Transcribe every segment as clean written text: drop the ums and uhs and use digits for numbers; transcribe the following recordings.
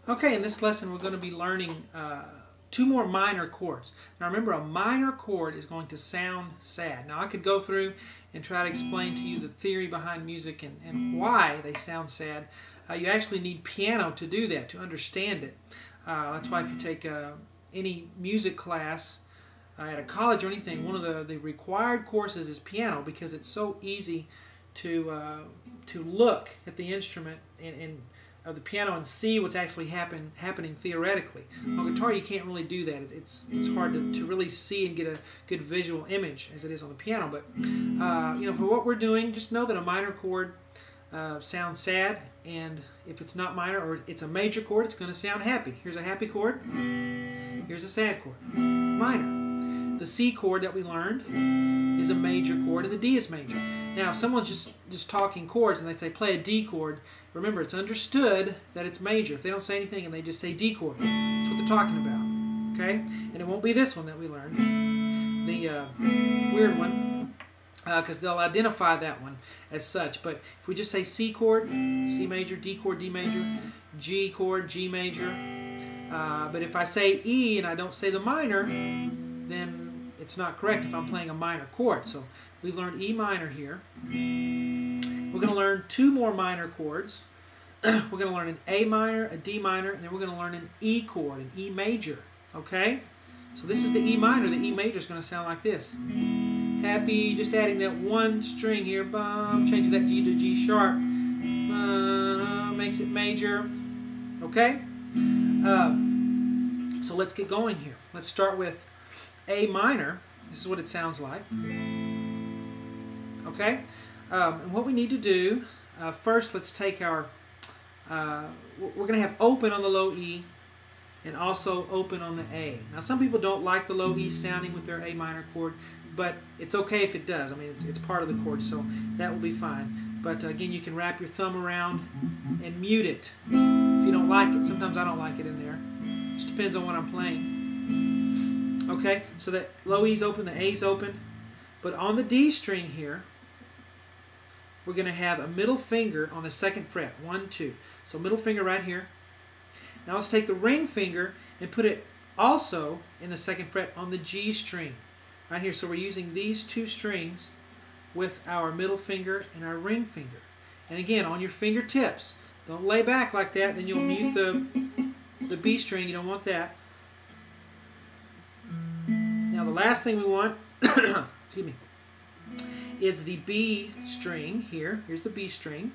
Okay, in this lesson we're going to be learning two more minor chords. Now remember, a minor chord is going to sound sad. Now I could go through and try to explain to you the theory behind music and why they sound sad. You actually need piano to do that, to understand it. That's why if you take any music class at a college or anything, one of the required courses is piano, because it's so easy to look at the instrument and of the piano and see what's actually happening theoretically. On guitar you can't really do that. It's hard to really see and get a good visual image as it is on the piano. But you know, for what we're doing, just know that a minor chord sounds sad, and if it's not minor or it's a major chord, it's going to sound happy. Here's a happy chord. Here's a sad chord. Minor. The C chord that we learned is a major chord, and the D is major. Now, if someone's just talking chords and they say play a D chord, remember, it's understood that it's major. If they don't say anything and they just say D chord, that's what they're talking about. Okay? And it won't be this one that we learned, the weird one, because they'll identify that one as such. But if we just say C chord, C major, D chord, D major, G chord, G major. But if I say E and I don't say the minor, then it's not correct if I'm playing a minor chord. So we've learned E minor here. We're going to learn two more minor chords. We're going to learn an A minor, a D minor, and then we're going to learn an E chord, an E major. Okay? So this is the E minor. The E major is going to sound like this. Happy, just adding that one string here. Bum, changes that G to G sharp. Makes it major. Okay? So let's get going here. Let's start with A minor. This is what it sounds like. Okay? And what we need to do, first let's take our, we're going to have open on the low E and also open on the A. Now some people don't like the low E sounding with their A minor chord, but it's okay if it does. I mean, it's part of the chord, so that will be fine. But again, you can wrap your thumb around and mute it if you don't like it. Sometimes I don't like it in there. Just depends on what I'm playing. Okay, so that low E's open, the A's open. But on the D string here, we're going to have a middle finger on the second fret. 1, 2. So middle finger right here. Now let's take the ring finger and put it also in the second fret on the G string. Right here. So we're using these two strings with our middle finger and our ring finger. And again, on your fingertips. Don't lay back like that, then you'll mute the B string. You don't want that. Now the last thing we want, excuse me, is the B string here. Here's the B string.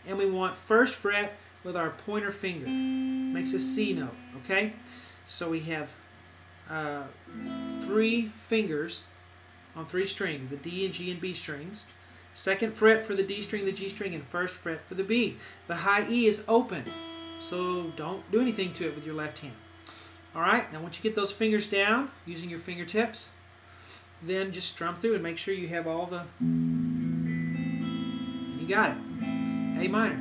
And we want first fret with our pointer finger. Makes a C note, okay? So we have 3 fingers on 3 strings, the D and G and B strings. Second fret for the D string, the G string, and first fret for the B. The high E is open, so don't do anything to it with your left hand. Alright, now once you get those fingers down using your fingertips, then just strum through and make sure you have all the... And you got it. A minor.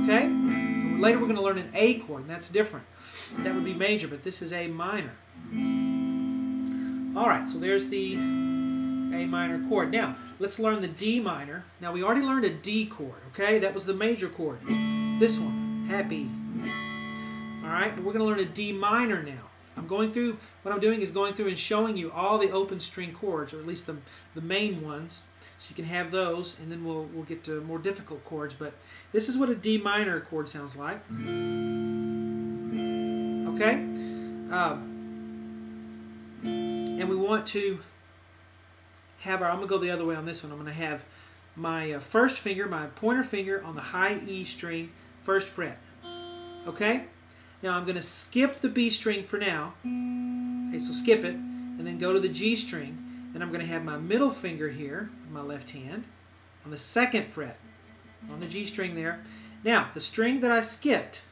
Okay? So later we're going to learn an A chord, and that's different. That would be major, but this is A minor. Alright, so there's the A minor chord. Now, let's learn the D minor. Now, we already learned a D chord, okay? That was the major chord. This one, happy. Alright, but we're going to learn a D minor now. What I'm doing is going through and showing you all the open string chords, or at least the main ones, so you can have those, and then we'll get to more difficult chords. But this is what a D minor chord sounds like. Okay? And we want to have our, I'm going to go the other way on this one. I'm going to have my first finger, my pointer finger on the high E string, first fret. Okay? Now I'm going to skip the B string for now. Okay, so skip it, and then go to the G string. Then I'm going to have my middle finger here, in my left hand, on the second fret, on the G string there. Now, the string that I skipped,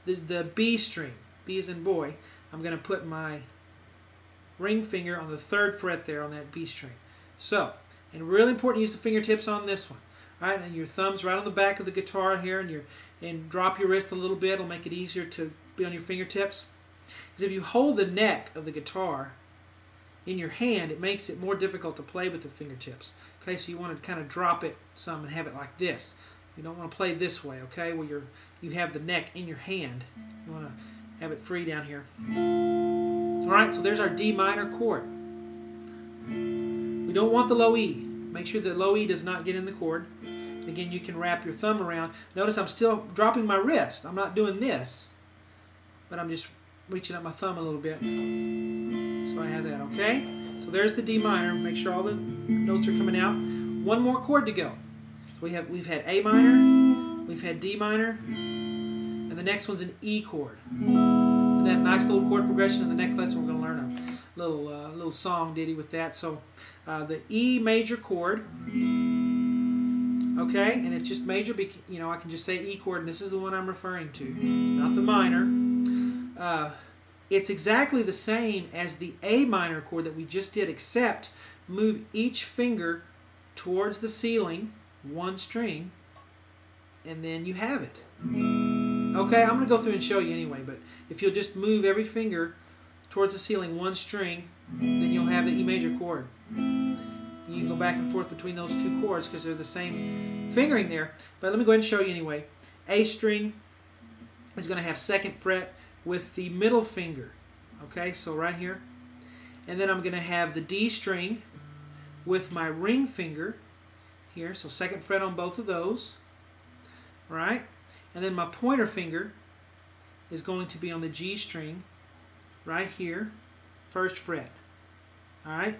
the B string, B as in boy, I'm going to put my ring finger on the third fret there on that B string. So, and really important to use the fingertips on this one. Alright, and your thumb's right on the back of the guitar here, and drop your wrist a little bit. It'll make it easier to be on your fingertips. Because if you hold the neck of the guitar in your hand, it makes it more difficult to play with the fingertips. Okay, so you want to kind of drop it some and have it like this. You don't want to play this way, okay? Where you have the neck in your hand. You want to have it free down here. Alright, so there's our D minor chord. We don't want the low E. Make sure the low E does not get in the chord. And again, you can wrap your thumb around. Notice I'm still dropping my wrist. I'm not doing this, but I'm just reaching up my thumb a little bit. So I have that, okay? So there's the D minor. Make sure all the notes are coming out. One more chord to go. So we've had A minor, we've had D minor, and the next one's an E chord. And that nice little chord progression. In the next lesson, we're going to learn a little song ditty with that. So the E major chord. Okay, and it's just major, you know, I can just say E chord, and this is the one I'm referring to, not the minor. It's exactly the same as the A minor chord that we just did, except move each finger towards the ceiling, one string, and then you have it. Okay, I'm going to go through and show you anyway, but if you'll just move every finger towards the ceiling, one string, then you'll have the E major chord. You can go back and forth between those two chords because they're the same fingering there. But let me go ahead and show you anyway. A string is going to have 2nd fret with the middle finger. Okay, so right here. And then I'm going to have the D string with my ring finger here. So 2nd fret on both of those. Right? And then my pointer finger is going to be on the G string right here, 1st fret. Alright?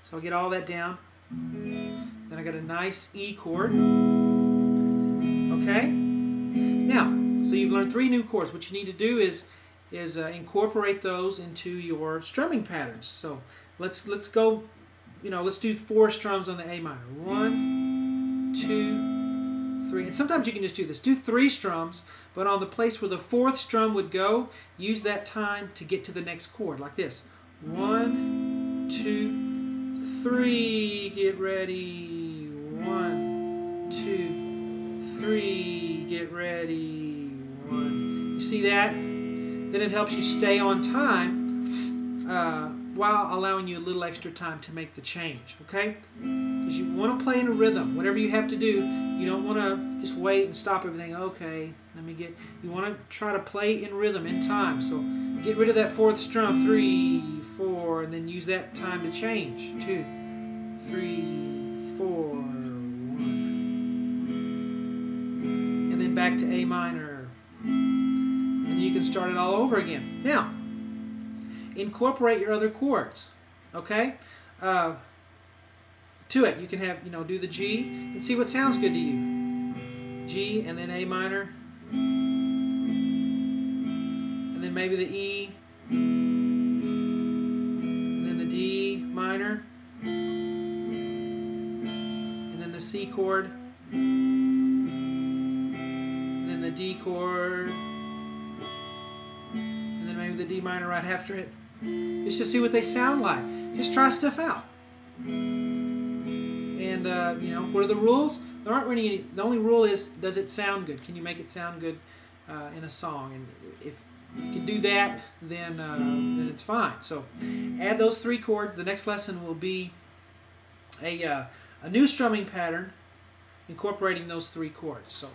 So I'll get all that down. Then I got a nice E chord. Okay? Now, so you've learned 3 new chords. What you need to do is incorporate those into your strumming patterns. So let's go, you know, let's do 4 strums on the A minor. 1, 2, 3. And sometimes you can just do this. Do 3 strums, but on the place where the 4th strum would go, use that time to get to the next chord, like this. 1, 2, 3, get ready. 1, 2, 3, get ready. 1. You see that? Then it helps you stay on time while allowing you a little extra time to make the change, okay? Because you want to play in a rhythm. Whatever you have to do, you don't want to just wait and stop everything. Okay, you want to try to play in rhythm, in time. So get rid of that 4th strum, 3, 4, and then use that time to change. 2, 3, 4, 1. And then back to A minor. And then you can start it all over again. Now, incorporate your other chords, okay? To it, you can have, you know, do the G and see what sounds good to you. G and then A minor. And then maybe the E. And then the D minor. And then the C chord. And then the D chord. And then maybe the D minor right after it. Just to see what they sound like. Just try stuff out. And, you know, what are the rules? There aren't really any. The only rule is, does it sound good? Can you make it sound good in a song? And if you can do that, then it's fine. So add those 3 chords. The next lesson will be a new strumming pattern incorporating those 3 chords. So